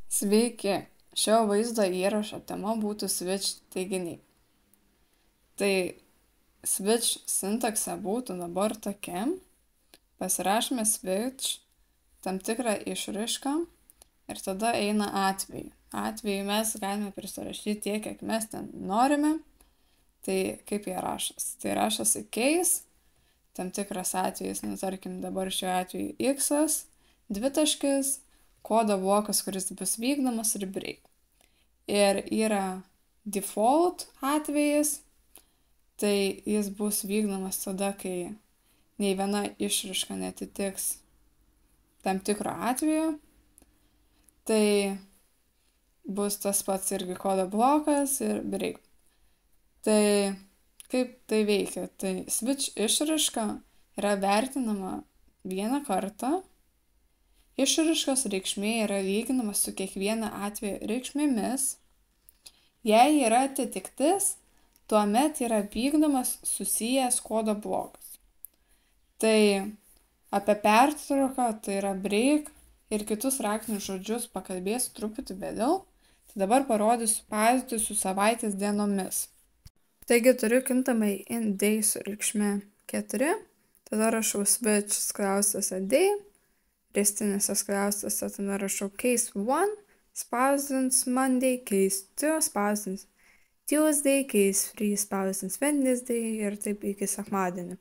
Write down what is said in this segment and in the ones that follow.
Sveiki, šio vaizdo įrašo tema būtų switch teiginiai. Tai switch sintaksė būtų dabar tokia. Pasirašome switch tam tikrą išraišką ir tada eina atvejai. Atvejai mes galime prisirašyti tiek, kiek mes ten norime. Tai kaip jie rašas? Tai rašasi case, tam tikras atvejis, tarkim dabar šiuo atveju x, dvitaškis, kodo blokas, kuris bus vykdomas ir break. Ir yra default atvejis, tai jis bus vykdomas tada, kai nei viena išraiška netitiks tam tikro atveju. Tai bus tas pats irgi kodo blokas ir break. Tai kaip tai veikia? Tai switch išraiška yra vertinama vieną kartą. Išraiškos reikšmė yra lyginama su kiekviena atveju reikšmėmis. Jei yra atitiktis, tuomet yra vykdomas susijęs kodo blokas. Tai apie pertrauką, tai yra break ir kitus raktinius žodžius pakalbėsiu truputį vėliau. Tai dabar parodysiu pavyzdį su savaitės dienomis. Taigi turiu kintamai in day su reikšme 4. Tada rašau switch skliaustuose day. Riestinėse skliaustuose tada rašau case 1, spausdins Monday, case 2, spausdins Tuesday, case 3, spausdins Wednesday ir taip iki sekmadienį.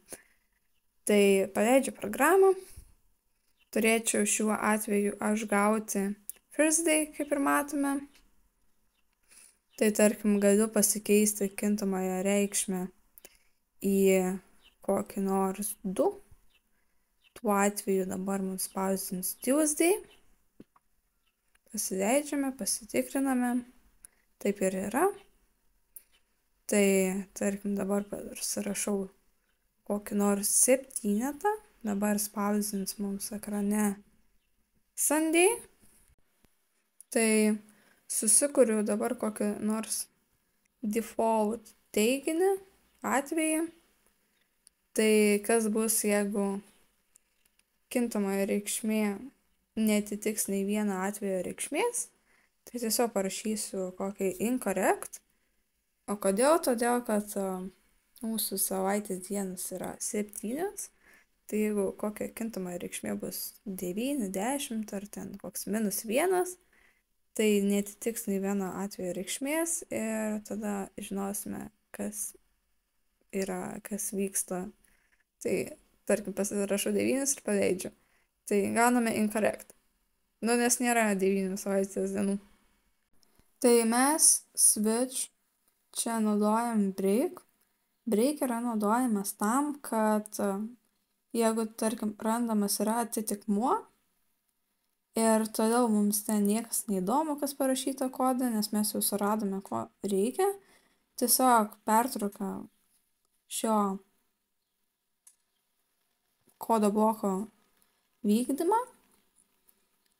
Tai paleidžiu programą. Turėčiau šiuo atveju aš gauti Thursday, kaip ir matome. Tai tarkim galiu pasikeisti kintamąją reikšmę į kokį nors 2. Tuo atveju dabar mums spausdins Tuesday. Pasileidžiame, pasitikriname. Taip ir yra. Tai tarkim dabar pasirašau kokį nors 7. Dabar spausdins mums ekrane Sunday. Tai susikuriu dabar kokį nors default teiginį atvejį. Tai kas bus, jeigu kintamoji reikšmė netitiks nei vieno atvejo reikšmės, tai tiesiog parašysiu kokį incorrect. O kodėl? Todėl, kad mūsų savaitės dienos yra 7. Tai jeigu kokia kintamoji reikšmė bus 9, 10 ar ten koks -1, tai netitiks nei vieno atvejo reikšmės ir tada žinosime, kas vyksta. Tai tarkim pasirašau 9 ir paleidžiu. Tai gauname incorrect. Nes nėra 9 savaitės dienų. Tai mes switch čia naudojam break. Break yra naudojamas tam, kad jeigu, tarkim, randamas yra atitikmuo ir toliau mums ten niekas neįdomu, kas parašyta kode, nes mes jau suradome, ko reikia, tiesiog pertrauka šio kodo bloko vykdymą,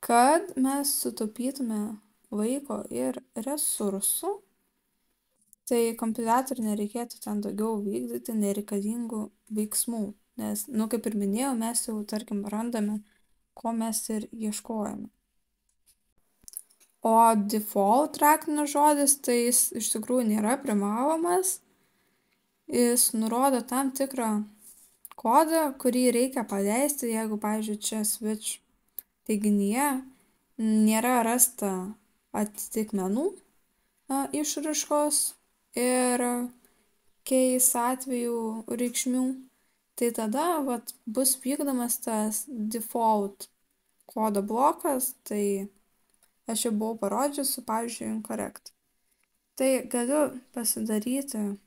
kad mes sutaupytume laiko ir resursų. Tai kompiliatoriui nereikėtų ten daugiau vykdyti nereikalingų veiksmų, nes, kaip ir minėjau, mes jau, tarkim, randame, ko mes ir ieškojame. O default raktinis žodis, tai jis iš tikrųjų nėra privalomas. Jis nurodo tam tikrą kodą, kurį reikia paleisti, jeigu, pavyzdžiui, čia switch teiginyje nėra rasta atitikmenų išraiškos ir case atvejų reikšmių, tai tada bus vykdomas tas default kodo blokas, tai aš jau buvau parodžiusi, pavyzdžiui, incorrect. Tai galiu pasidaryti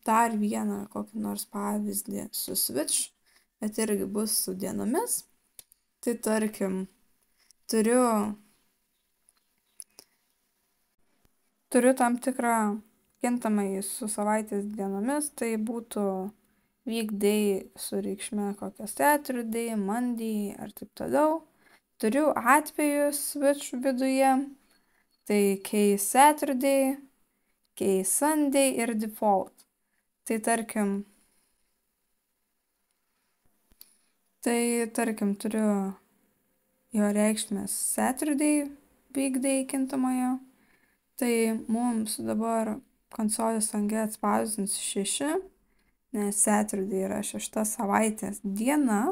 dar vieną kokį nors pavyzdį su switch, bet irgi bus su dienomis. Tai tarkim, turiu tam tikrą kintamąjį su savaitės dienomis, tai būtų weekday su reikšme kokia Saturday, Monday ar taip toliau. Turiu atvejus switch viduje, tai case Saturday, case Sunday ir default. Tai tarkim turiu jo reikšmės Saturday weekday kintamojo. Tai mums dabar konsolės lange atspausdins 6, nes Saturday yra 6 savaitės diena.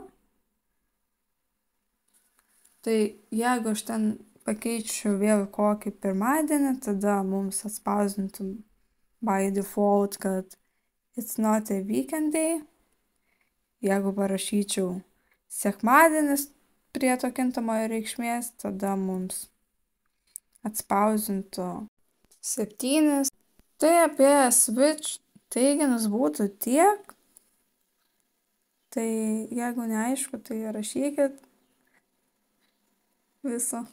Tai jeigu aš ten pakeičiu vėl kokį pirmadienį, tada mums atspausdintų by default, kad it's not a weekend day. Jeigu parašyčiau sekmadienis prie to kintamojo reikšmės, tada mums atspausdintų 7. Tai apie switch teiginius būtų tiek. Tai jeigu neaišku, tai rašykit viso.